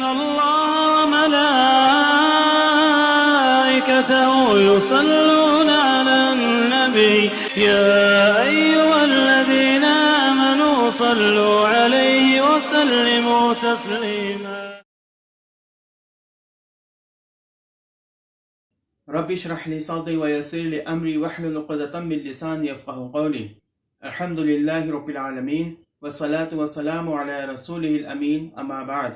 الله وملائكته يصلون على النبي يا أيها الذين آمنوا صلوا عليه وسلموا تسليما رب اشرح لي صدري ويسر لي أمري واحلل عقدة من لساني يفقهوا قولي. الحمد لله رب العالمين والصلاة والسلام على رسوله الأمين اما بعد.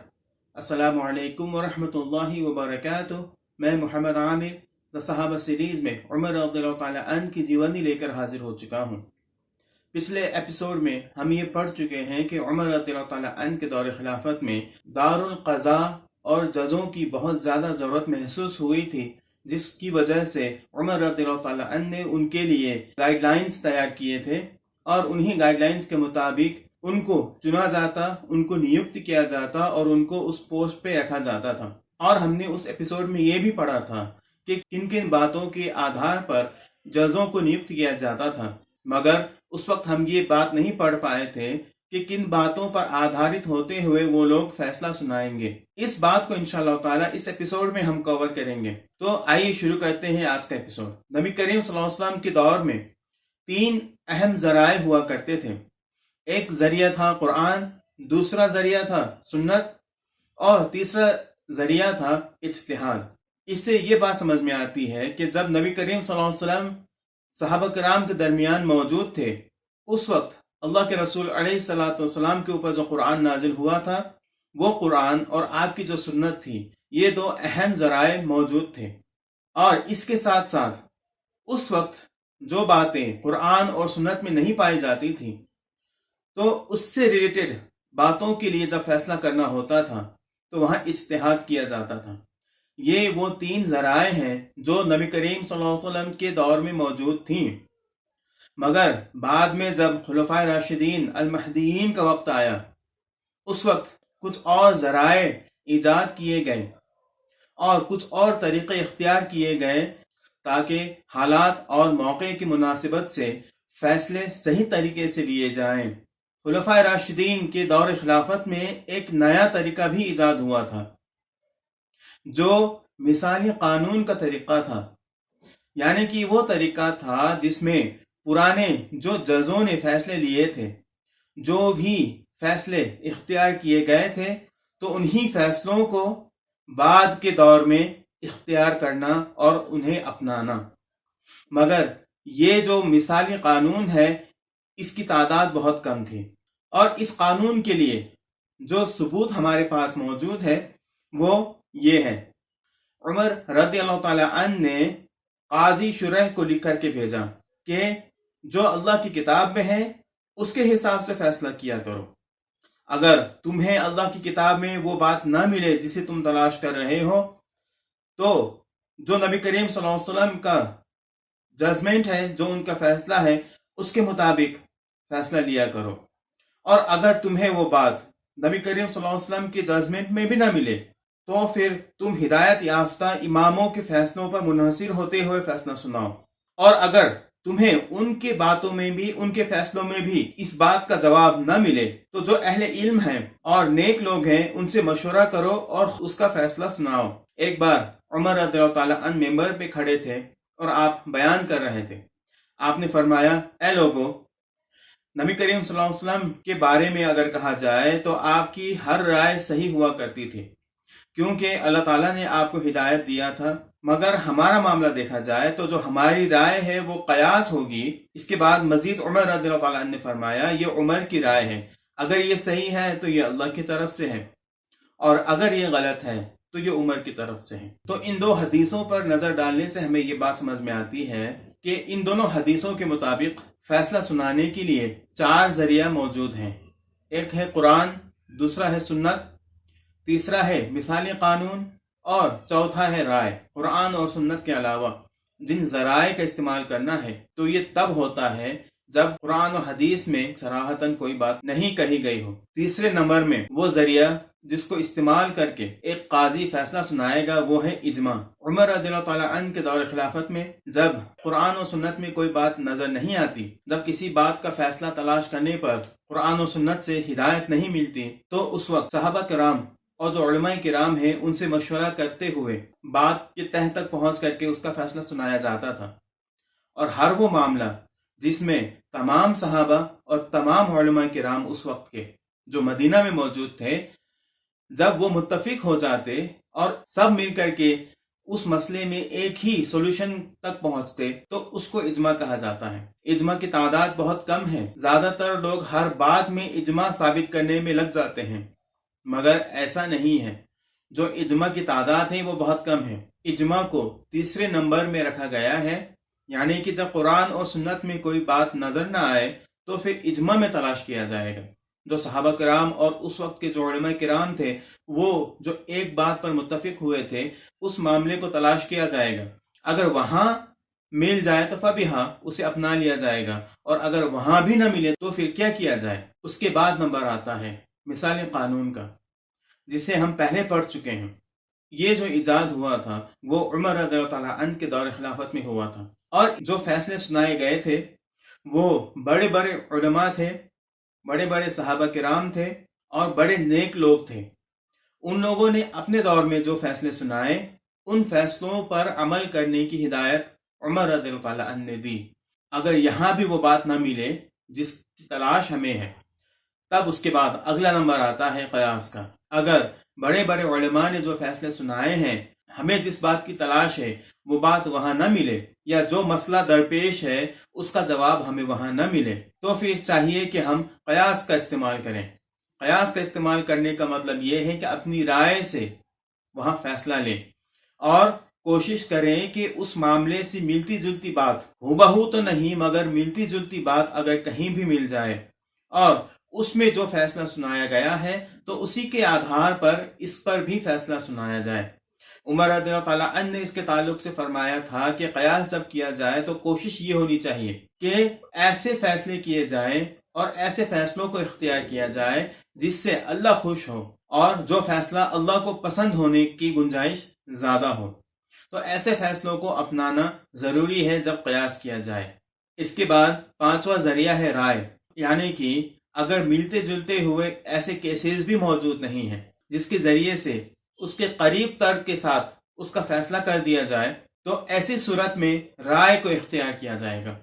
السلام علیکم ورحمۃ اللہ وبرکاتہ. میں محمد عامر دا صحابہ سیریز میں عمر رضی اللہ تعالیٰ عنہ کی جیونی لے کر حاضر ہو چکا ہوں. پچھلے ایپیسوڈ میں ہم یہ پڑھ چکے ہیں کہ عمر رضی اللہ تعالیٰ عنہ کے دور خلافت میں دار القضاء اور ججوں کی بہت زیادہ ضرورت محسوس ہوئی تھی، جس کی وجہ سے عمر رضی اللہ تعالیٰ عنہ نے ان کے لیے گائیڈ لائنز تیار کیے تھے، اور انہی گائیڈ لائنز کے مطابق ان کو چنا جاتا، ان کو نیوکت کیا جاتا اور ان کو اس پوسٹ پہ رکھا جاتا تھا. اور ہم نے اس ایپیسوڈ میں یہ بھی پڑھا تھا کہ کن کن باتوں کے آدھار پر ججوں کو نیوکت کیا جاتا تھا، مگر اس وقت ہم یہ بات نہیں پڑھ پائے تھے کہ کن باتوں پر آدھارت ہوتے ہوئے وہ لوگ فیصلہ سنائیں گے. اس بات کو انشاءاللہ تعالیٰ اس ایپیسوڈ میں ہم کور کریں گے. تو آئیے شروع کرتے ہیں آج کا ایپیسوڈ. نبی کریم صلی اللہ علیہ وسلم کے دور میں 3 اہم ذرائع ہوا کرتے تھے. ایک ذریعہ تھا قرآن، دوسرا ذریعہ تھا سنت، اور تیسرا ذریعہ تھا اجتہاد. اس سے یہ بات سمجھ میں آتی ہے کہ جب نبی کریم صلی اللہ علیہ وسلم صحابہ کرام کے درمیان موجود تھے، اس وقت اللہ کے رسول علیہ الصلوۃ والسلام کے اوپر جو قرآن نازل ہوا تھا، وہ قرآن اور آپ کی جو سنت تھی، یہ 2 اہم ذرائع موجود تھے. اور اس کے ساتھ ساتھ اس وقت جو باتیں قرآن اور سنت میں نہیں پائی جاتی تھیں، تو اس سے ریلیٹڈ باتوں کے لیے جب فیصلہ کرنا ہوتا تھا تو وہاں اجتہاد کیا جاتا تھا. یہ وہ 3 ذرائع ہیں جو نبی کریم صلی اللہ علیہ وسلم کے دور میں موجود تھیں. مگر بعد میں جب خلفائے راشدین المہدیین کا وقت آیا، اس وقت کچھ اور ذرائع ایجاد کیے گئے اور کچھ اور طریقے اختیار کیے گئے تاکہ حالات اور موقع کی مناسبت سے فیصلے صحیح طریقے سے لیے جائیں. خلفائے راشدین کے دور خلافت میں ایک نیا طریقہ بھی ایجاد ہوا تھا، جو مثالی قانون کا طریقہ تھا. یعنی کہ وہ طریقہ تھا جس میں پرانے جو ججوں نے فیصلے لیے تھے، جو بھی فیصلے اختیار کیے گئے تھے، تو انہی فیصلوں کو بعد کے دور میں اختیار کرنا اور انہیں اپنانا. مگر یہ جو مثالی قانون ہے، اس کی تعداد بہت کم تھی، اور اس قانون کے لیے جو ثبوت ہمارے پاس موجود ہے وہ یہ ہے. عمر رضی اللہ تعالیٰ عنہ نے قاضی شریح کو لکھ کر کے بھیجا کہ جو اللہ کی کتاب میں ہے اس کے حساب سے فیصلہ کیا کرو. اگر تمہیں اللہ کی کتاب میں وہ بات نہ ملے جسے تم تلاش کر رہے ہو، تو جو نبی کریم صلی اللہ علیہ وسلم کا ججمنٹ ہے، جو ان کا فیصلہ ہے، اس کے مطابق فیصلہ لیا کرو. اور اگر تمہیں وہ بات نبی کریم صلی اللہ علیہ وسلم کے ججمنٹ میں بھی نہ ملے، تو پھر تم ہدایت یافتہ اماموں کے فیصلوں پر منحصر ہوتے ہوئے فیصلہ سناؤ. اور اگر تمہیں ان کے باتوں میں بھی، ان کے فیصلوں میں بھی اس بات کا جواب نہ ملے، تو جو اہل علم ہیں اور نیک لوگ ہیں ان سے مشورہ کرو اور اس کا فیصلہ سناؤ. ایک بار عمر رضی اللہ تعالیٰ عنہ ممبر پہ کھڑے تھے اور آپ بیان کر رہے تھے. آپ نے فرمایا، اے لوگو، نبی کریم صلی اللہ علیہ وسلم کے بارے میں اگر کہا جائے تو آپ کی ہر رائے صحیح ہوا کرتی تھی، کیونکہ اللہ تعالیٰ نے آپ کو ہدایت دیا تھا. مگر ہمارا معاملہ دیکھا جائے تو جو ہماری رائے ہے وہ قیاس ہوگی. اس کے بعد مزید عمر رضی اللہ تعالیٰ عنہ نے فرمایا، یہ عمر کی رائے ہے، اگر یہ صحیح ہے تو یہ اللہ کی طرف سے ہے، اور اگر یہ غلط ہے تو یہ عمر کی طرف سے ہے. تو ان 2 حدیثوں پر نظر ڈالنے سے ہمیں یہ بات سمجھ میں آتی ہے کہ ان دونوں حدیثوں کے مطابق فیصلہ سنانے کے لیے 4 ذریعہ موجود ہیں. ایک ہے قرآن، دوسرا ہے سنت، تیسرا ہے مثالی قانون، اور چوتھا ہے رائے. قرآن اور سنت کے علاوہ جن ذرائع کا استعمال کرنا ہے تو یہ تب ہوتا ہے جب قرآن اور حدیث میں صراحتاً کوئی بات نہیں کہی گئی ہو. تیسرے نمبر میں وہ ذریعہ جس کو استعمال کر کے ایک قاضی فیصلہ سنائے گا وہ ہے اجماع. عمر رضی اللہ تعالیٰ عنہ کے دور خلافت میں جب قرآن و سنت میں کوئی بات نظر نہیں آتی، جب کسی بات کا فیصلہ تلاش کرنے پر قرآن و سنت سے ہدایت نہیں ملتی، تو اس وقت صحابہ کرام اور جو علماء کرام ہیں ان سے مشورہ کرتے ہوئے بات کے تہ تک پہنچ کر کے اس کا فیصلہ سنایا جاتا تھا۔ اور ہر وہ معاملہ جس میں تمام صحابہ اور تمام علماء کرام اس وقت کے جو مدینہ میں موجود تھے، جب وہ متفق ہو جاتے اور سب مل کر کے اس مسئلے میں ایک ہی سولوشن تک پہنچتے تو اس کو اجماع کہا جاتا ہے۔ اجماع کی تعداد بہت کم ہے، زیادہ تر لوگ ہر بات میں اجماع ثابت کرنے میں لگ جاتے ہیں، مگر ایسا نہیں ہے۔ جو اجماع کی تعداد ہے وہ بہت کم ہے۔ اجماع کو تیسرے نمبر میں رکھا گیا ہے، یعنی کہ جب قرآن اور سنت میں کوئی بات نظر نہ آئے تو پھر اجماع میں تلاش کیا جائے گا۔ جو صحابہ کرام اور اس وقت کے جو علماء کرام تھے وہ جو ایک بات پر متفق ہوئے تھے اس معاملے کو تلاش کیا جائے گا۔ اگر وہاں مل جائے تو فبہا اسے اپنا لیا جائے گا، اور اگر وہاں بھی نہ ملے تو پھر کیا کیا جائے۔ اس کے بعد نمبر آتا ہے مثال قانون کا، جسے ہم پہلے پڑھ چکے ہیں۔ یہ جو ایجاد ہوا تھا وہ عمر رضی اللہ تعالیٰ عنہ کے دور خلافت میں ہوا تھا، اور جو فیصلے سنائے گئے تھے وہ بڑے بڑے علماء تھے، بڑے بڑے صحابہ کرام تھے اور بڑے نیک لوگ تھے۔ ان لوگوں نے اپنے دور میں جو فیصلے سنائے ان فیصلوں پر عمل کرنے کی ہدایت عمر رضی اللہ تعالیٰ عنہ نے دی۔ اگر یہاں بھی وہ بات نہ ملے جس کی تلاش ہمیں ہے، تب اس کے بعد اگلا نمبر آتا ہے قیاس کا۔ اگر بڑے بڑے علماء نے جو فیصلے سنائے ہیں، ہمیں جس بات کی تلاش ہے وہ بات وہاں نہ ملے، یا جو مسئلہ درپیش ہے اس کا جواب ہمیں وہاں نہ ملے، تو پھر چاہیے کہ ہم قیاس کا استعمال کریں۔ قیاس کا استعمال کرنے کا مطلب یہ ہے کہ اپنی رائے سے وہاں فیصلہ لیں اور کوشش کریں کہ اس معاملے سے ملتی جلتی بات، ہو تو نہیں مگر ملتی جلتی بات اگر کہیں بھی مل جائے اور اس میں جو فیصلہ سنایا گیا ہے تو اسی کے آدھار پر اس پر بھی فیصلہ سنایا جائے۔ عمر رضی اللہ تعالیٰ عنہ نے اس کے تعلق سے فرمایا تھا کہ قیاس جب کیا جائے تو کوشش یہ ہونی چاہیے کہ ایسے فیصلے کیے جائیں اور ایسے فیصلوں کو اختیار کیا جائے جس سے اللہ خوش ہو اور جو فیصلہ اللہ کو پسند ہونے کی گنجائش زیادہ ہو۔ تو ایسے فیصلوں کو اپنانا ضروری ہے جب قیاس کیا جائے۔ اس کے بعد پانچواں ذریعہ ہے رائے، یعنی کہ اگر ملتے جلتے ہوئے ایسے کیسز بھی موجود نہیں ہیں جس کے ذریعے سے اس کے قریب تر کے ساتھ اس کا فیصلہ کر دیا جائے تو ایسی صورت میں رائے کو اختیار کیا جائے گا،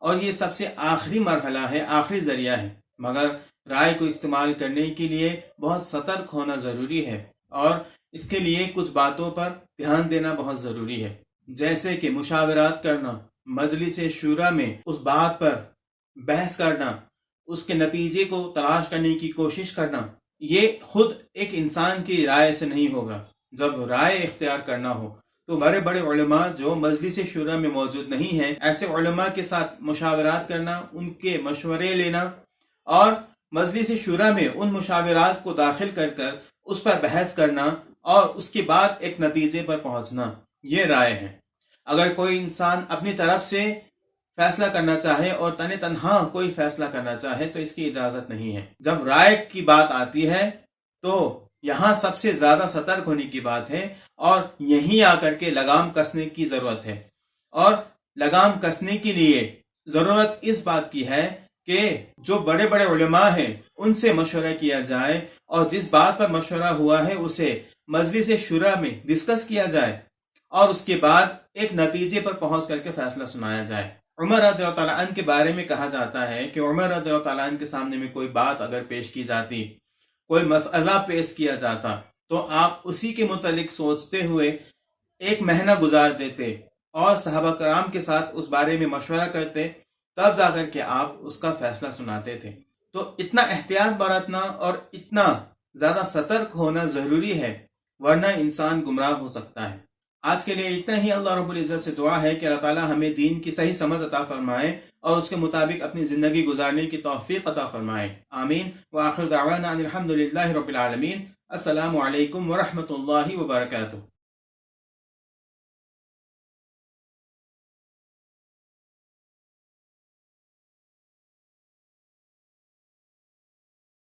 اور یہ سب سے آخری مرحلہ ہے، آخری ذریعہ ہے۔ مگر رائے کو استعمال کرنے کے لیے بہت سترک ہونا ضروری ہے، اور اس کے لیے کچھ باتوں پر دھیان دینا بہت ضروری ہے، جیسے کہ مشاورات کرنا، مجلس شورا میں اس بات پر بحث کرنا، اس کے نتیجے کو تلاش کرنے کی کوشش کرنا۔ یہ خود ایک انسان کی رائے سے نہیں ہوگا۔ جب رائے اختیار کرنا ہو تو بڑے بڑے علماء جو مجلس شورا میں موجود نہیں ہیں، ایسے علماء کے ساتھ مشاورات کرنا، ان کے مشورے لینا اور مجلس شورا میں ان مشاورات کو داخل کر کر اس پر بحث کرنا اور اس کے بعد ایک نتیجے پر پہنچنا، یہ رائے ہے۔ اگر کوئی انسان اپنی طرف سے فیصلہ کرنا چاہے اور تنہا کوئی فیصلہ کرنا چاہے تو اس کی اجازت نہیں ہے۔ جب رائے کی بات آتی ہے تو یہاں سب سے زیادہ سترک ہونے کی بات ہے، اور یہیں آ کر کے لگام کسنے کی ضرورت ہے۔ اور لگام کسنے کے لیے ضرورت اس بات کی ہے کہ جو بڑے بڑے علماء ہیں ان سے مشورہ کیا جائے، اور جس بات پر مشورہ ہوا ہے اسے مجلس شورا میں ڈسکس کیا جائے، اور اس کے بعد ایک نتیجے پر پہنچ کر کے فیصلہ سنایا جائے۔ عمر رضی اللہ تعالیٰ عنہ کے بارے میں کہا جاتا ہے کہ عمر رضی اللہ تعالیٰ عنہ کے سامنے میں کوئی بات اگر پیش کی جاتی، کوئی مسئلہ پیش کیا جاتا، تو آپ اسی کے متعلق سوچتے ہوئے ایک مہینہ گزار دیتے اور صحابہ کرام کے ساتھ اس بارے میں مشورہ کرتے، تب جا کر کے آپ اس کا فیصلہ سناتے تھے۔ تو اتنا احتیاط برتنا اور اتنا زیادہ سترک ہونا ضروری ہے، ورنہ انسان گمراہ ہو سکتا ہے۔ آج کے لیے اتنا ہی۔ اللہ رب العزت سے دعا ہے کہ اللہ تعالی ہمیں دین کی صحیح سمجھ عطا فرمائے اور اس کے مطابق اپنی زندگی گزارنے کی توفیق عطا فرمائے، آمین۔ وآخر دعوانا ان الحمد للہ رب العالمین۔ السلام علیکم ورحمۃ اللہ وبرکاتہ۔